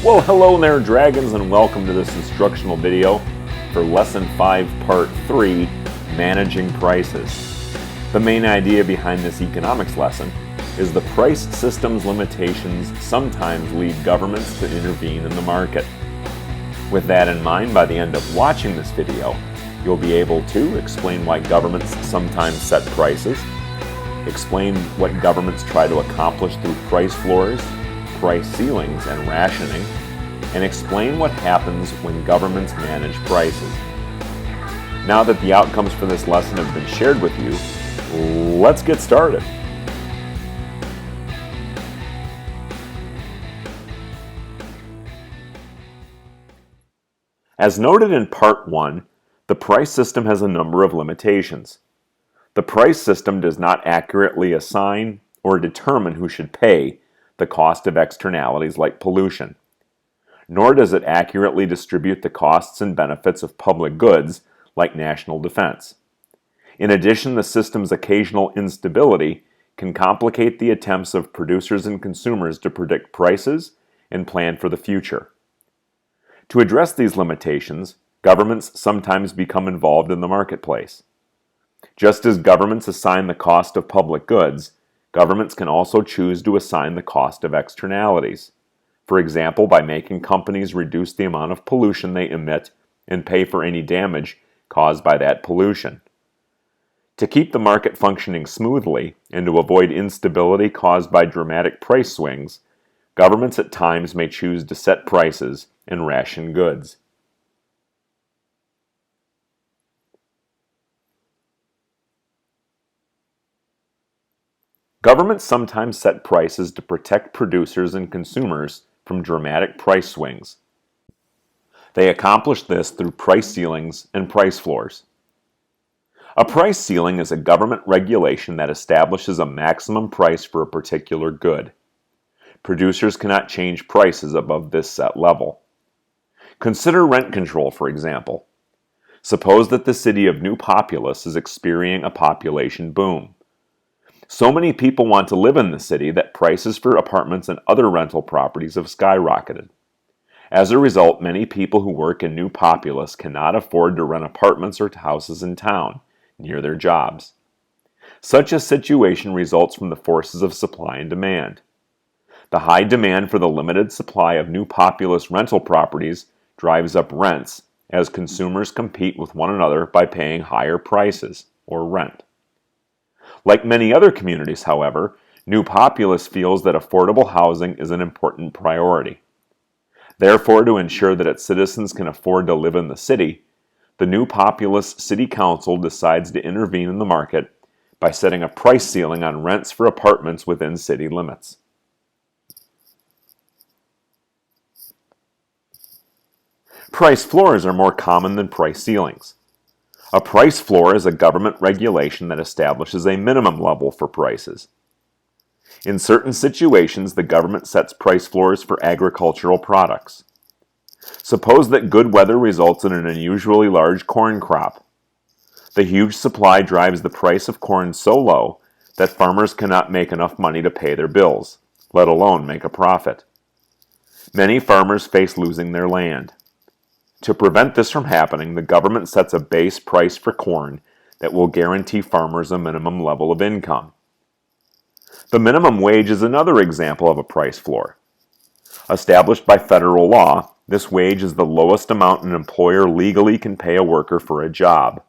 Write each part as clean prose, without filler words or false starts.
Well, hello there, dragons, and welcome to this instructional video for Lesson 5, Part 3, Managing Prices. The main idea behind this economics lesson is the price system's limitations sometimes lead governments to intervene in the market. With that in mind, by the end of watching this video, you'll be able to explain why governments sometimes set prices, explain what governments try to accomplish through price floors, price ceilings, and rationing, and explain what happens when governments manage prices. Now that the outcomes for this lesson have been shared with you, let's get started. As noted in Part 1, the price system has a number of limitations. The price system does not accurately assign or determine who should pay the cost of externalities like pollution, nor does it accurately distribute the costs and benefits of public goods like national defense. In addition, the system's occasional instability can complicate the attempts of producers and consumers to predict prices and plan for the future. To address these limitations, governments sometimes become involved in the marketplace. Just as governments assign the cost of public goods, governments can also choose to assign the cost of externalities. For example, by making companies reduce the amount of pollution they emit and pay for any damage caused by that pollution. To keep the market functioning smoothly and to avoid instability caused by dramatic price swings, governments at times may choose to set prices and ration goods. Governments sometimes set prices to protect producers and consumers from dramatic price swings. They accomplish this through price ceilings and price floors. A price ceiling is a government regulation that establishes a maximum price for a particular good. Producers cannot change prices above this set level. Consider rent control, for example. Suppose that the city of New Populous is experiencing a population boom. So many people want to live in the city that prices for apartments and other rental properties have skyrocketed. As a result, many people who work in New Populous cannot afford to rent apartments or houses in town, near their jobs. Such a situation results from the forces of supply and demand. The high demand for the limited supply of New Populous rental properties drives up rents as consumers compete with one another by paying higher prices, or rent. Like many other communities, however, New Populous feels that affordable housing is an important priority. Therefore, to ensure that its citizens can afford to live in the city, the New Populous City Council decides to intervene in the market by setting a price ceiling on rents for apartments within city limits. Price floors are more common than price ceilings. A price floor is a government regulation that establishes a minimum level for prices. In certain situations, the government sets price floors for agricultural products. Suppose that good weather results in an unusually large corn crop. The huge supply drives the price of corn so low that farmers cannot make enough money to pay their bills, let alone make a profit. Many farmers face losing their land. To prevent this from happening, the government sets a base price for corn that will guarantee farmers a minimum level of income. The minimum wage is another example of a price floor. Established by federal law, this wage is the lowest amount an employer legally can pay a worker for a job.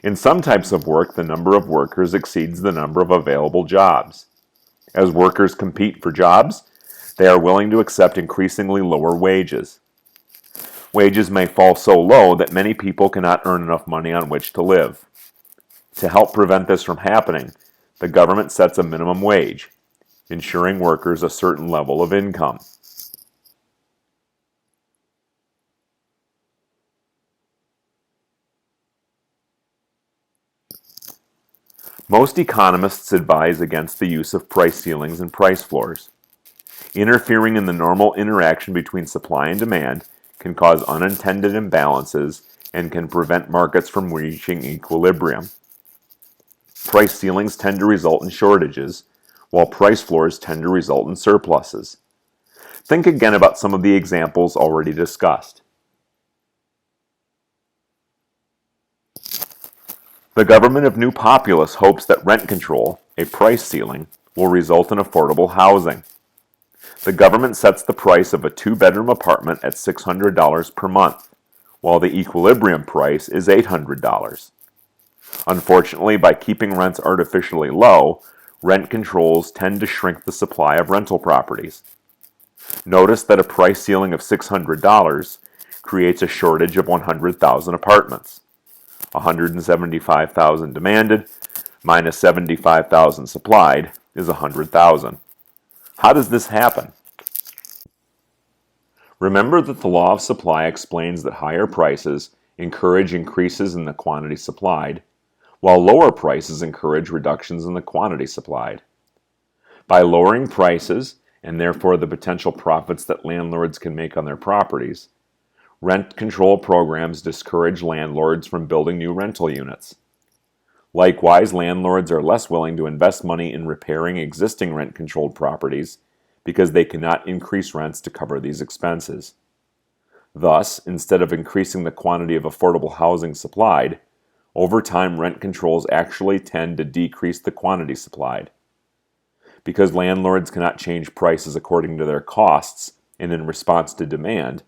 In some types of work, the number of workers exceeds the number of available jobs. As workers compete for jobs, they are willing to accept increasingly lower wages. Wages may fall so low that many people cannot earn enough money on which to live. To help prevent this from happening, the government sets a minimum wage, ensuring workers a certain level of income. Most economists advise against the use of price ceilings and price floors. Interfering in the normal interaction between supply and demand can cause unintended imbalances and can prevent markets from reaching equilibrium. Price ceilings tend to result in shortages, while price floors tend to result in surpluses. Think again about some of the examples already discussed. The government of New Populace hopes that rent control, a price ceiling, will result in affordable housing. The government sets the price of a two-bedroom apartment at $600 per month, while the equilibrium price is $800. Unfortunately, by keeping rents artificially low, rent controls tend to shrink the supply of rental properties. Notice that a price ceiling of $600 creates a shortage of 100,000 apartments. 175,000 demanded minus 75,000 supplied is 100,000. How does this happen? Remember that the law of supply explains that higher prices encourage increases in the quantity supplied, while lower prices encourage reductions in the quantity supplied. By lowering prices, and therefore the potential profits that landlords can make on their properties, rent control programs discourage landlords from building new rental units. Likewise, landlords are less willing to invest money in repairing existing rent-controlled properties because they cannot increase rents to cover these expenses. Thus, instead of increasing the quantity of affordable housing supplied, over time rent controls actually tend to decrease the quantity supplied. Because landlords cannot change prices according to their costs and in response to demand,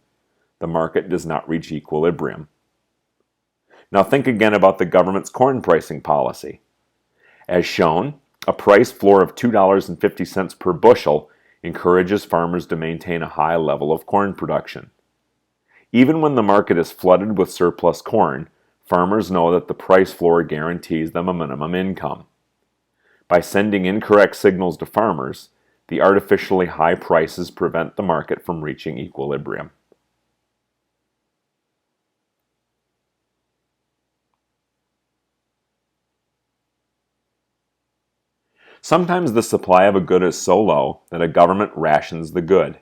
the market does not reach equilibrium. Now think again about the government's corn pricing policy. As shown, a price floor of $2.50 per bushel encourages farmers to maintain a high level of corn production. Even when the market is flooded with surplus corn, farmers know that the price floor guarantees them a minimum income. By sending incorrect signals to farmers, the artificially high prices prevent the market from reaching equilibrium. Sometimes the supply of a good is so low that a government rations the good.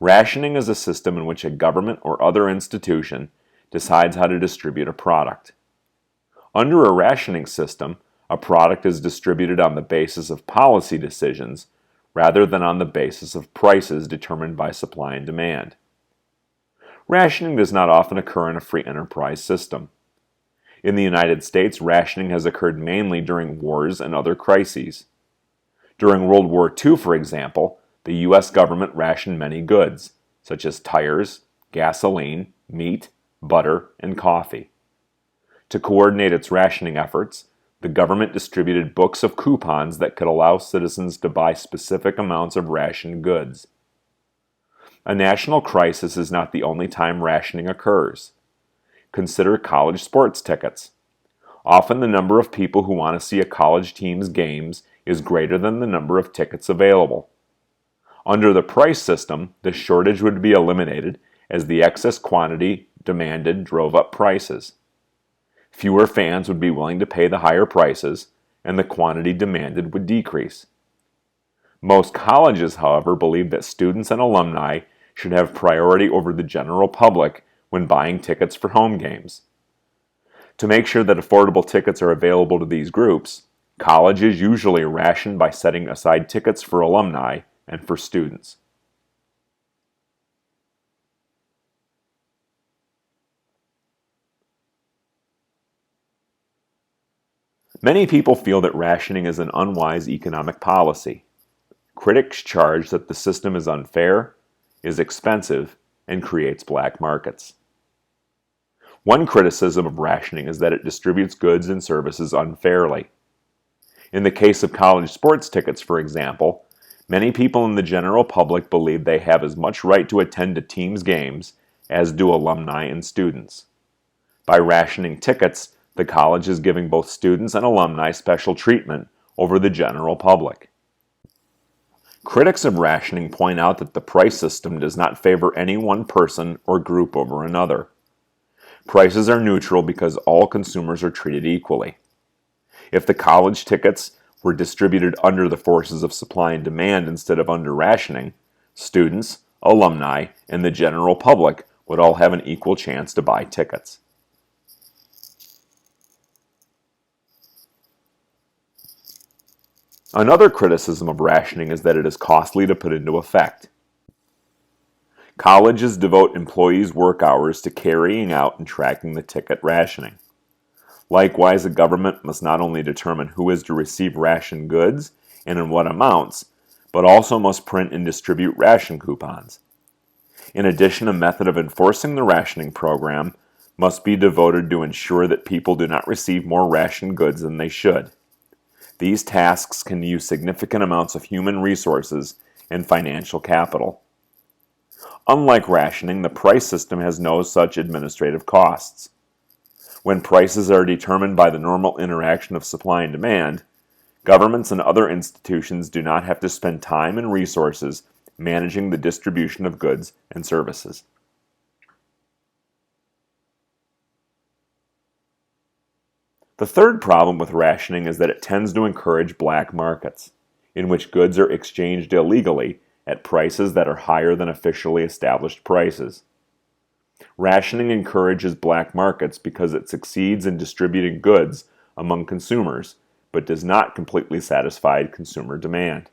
Rationing is a system in which a government or other institution decides how to distribute a product. Under a rationing system, a product is distributed on the basis of policy decisions rather than on the basis of prices determined by supply and demand. Rationing does not often occur in a free enterprise system. In the United States, rationing has occurred mainly during wars and other crises. During World War II, for example, the U.S. government rationed many goods, such as tires, gasoline, meat, butter, and coffee. To coordinate its rationing efforts, the government distributed books of coupons that could allow citizens to buy specific amounts of rationed goods. A national crisis is not the only time rationing occurs. Consider college sports tickets. Often the number of people who want to see a college team's games is greater than the number of tickets available. Under the price system, the shortage would be eliminated as the excess quantity demanded drove up prices. Fewer fans would be willing to pay the higher prices, and the quantity demanded would decrease. Most colleges, however, believe that students and alumni should have priority over the general public when buying tickets for home games. To make sure that affordable tickets are available to these groups, colleges usually ration by setting aside tickets for alumni and for students. Many people feel that rationing is an unwise economic policy. Critics charge that the system is unfair, is expensive, and creates black markets. One criticism of rationing is that it distributes goods and services unfairly. In the case of college sports tickets, for example, many people in the general public believe they have as much right to attend a team's games as do alumni and students. By rationing tickets, the college is giving both students and alumni special treatment over the general public. Critics of rationing point out that the price system does not favor any one person or group over another. Prices are neutral because all consumers are treated equally. If the college tickets were distributed under the forces of supply and demand instead of under rationing, students, alumni, and the general public would all have an equal chance to buy tickets. Another criticism of rationing is that it is costly to put into effect. Colleges devote employees' work hours to carrying out and tracking the ticket rationing. Likewise, the government must not only determine who is to receive ration goods and in what amounts, but also must print and distribute ration coupons. In addition, a method of enforcing the rationing program must be devoted to ensure that people do not receive more ration goods than they should. These tasks can use significant amounts of human resources and financial capital. Unlike rationing, the price system has no such administrative costs. When prices are determined by the normal interaction of supply and demand, governments and other institutions do not have to spend time and resources managing the distribution of goods and services. The third problem with rationing is that it tends to encourage black markets, in which goods are exchanged illegally at prices that are higher than officially established prices. Rationing encourages black markets because it succeeds in distributing goods among consumers, but does not completely satisfy consumer demand.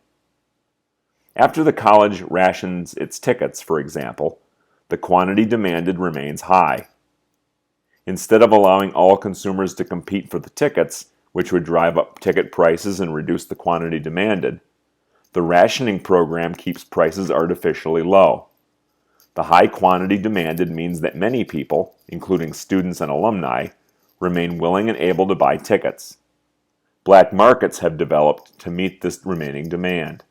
After the college rations its tickets, for example, the quantity demanded remains high. Instead of allowing all consumers to compete for the tickets, which would drive up ticket prices and reduce the quantity demanded, the rationing program keeps prices artificially low. The high quantity demanded means that many people, including students and alumni, remain willing and able to buy tickets. Black markets have developed to meet this remaining demand.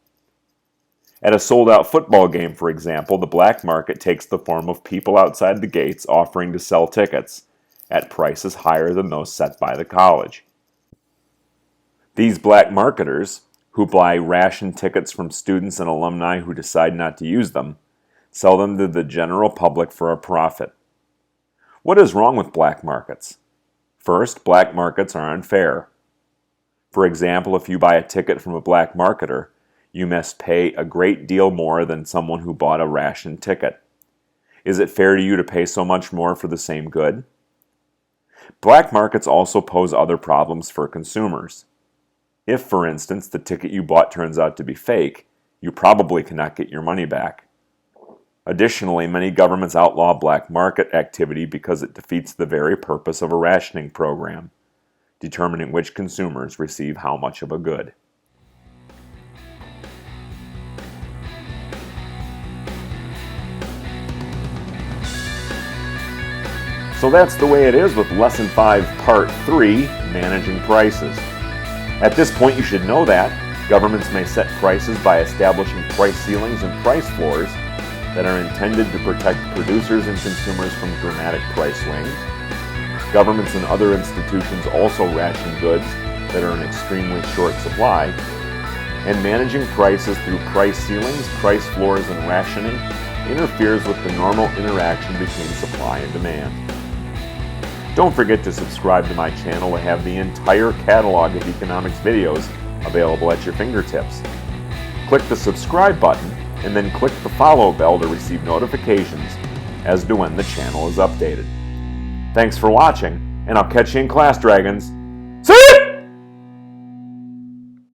At a sold-out football game, for example, the black market takes the form of people outside the gates offering to sell tickets at prices higher than those set by the college. These black marketers, who buy ration tickets from students and alumni who decide not to use them, sell them to the general public for a profit. What is wrong with black markets? First, black markets are unfair. For example, if you buy a ticket from a black marketer, you must pay a great deal more than someone who bought a ration ticket. Is it fair to you to pay so much more for the same good? Black markets also pose other problems for consumers. If, for instance, the ticket you bought turns out to be fake, you probably cannot get your money back. Additionally, many governments outlaw black market activity because it defeats the very purpose of a rationing program, determining which consumers receive how much of a good. So that's the way it is with Lesson 5, Part 3, Managing Prices. At this point, you should know that governments may set prices by establishing price ceilings and price floors that are intended to protect producers and consumers from dramatic price swings. Governments and other institutions also ration goods that are in extremely short supply. And managing prices through price ceilings, price floors, and rationing interferes with the normal interaction between supply and demand. Don't forget to subscribe to my channel to have the entire catalog of economics videos available at your fingertips. Click the subscribe button and then click the follow bell to receive notifications as to when the channel is updated. Thanks for watching, and I'll catch you in class, Dragons!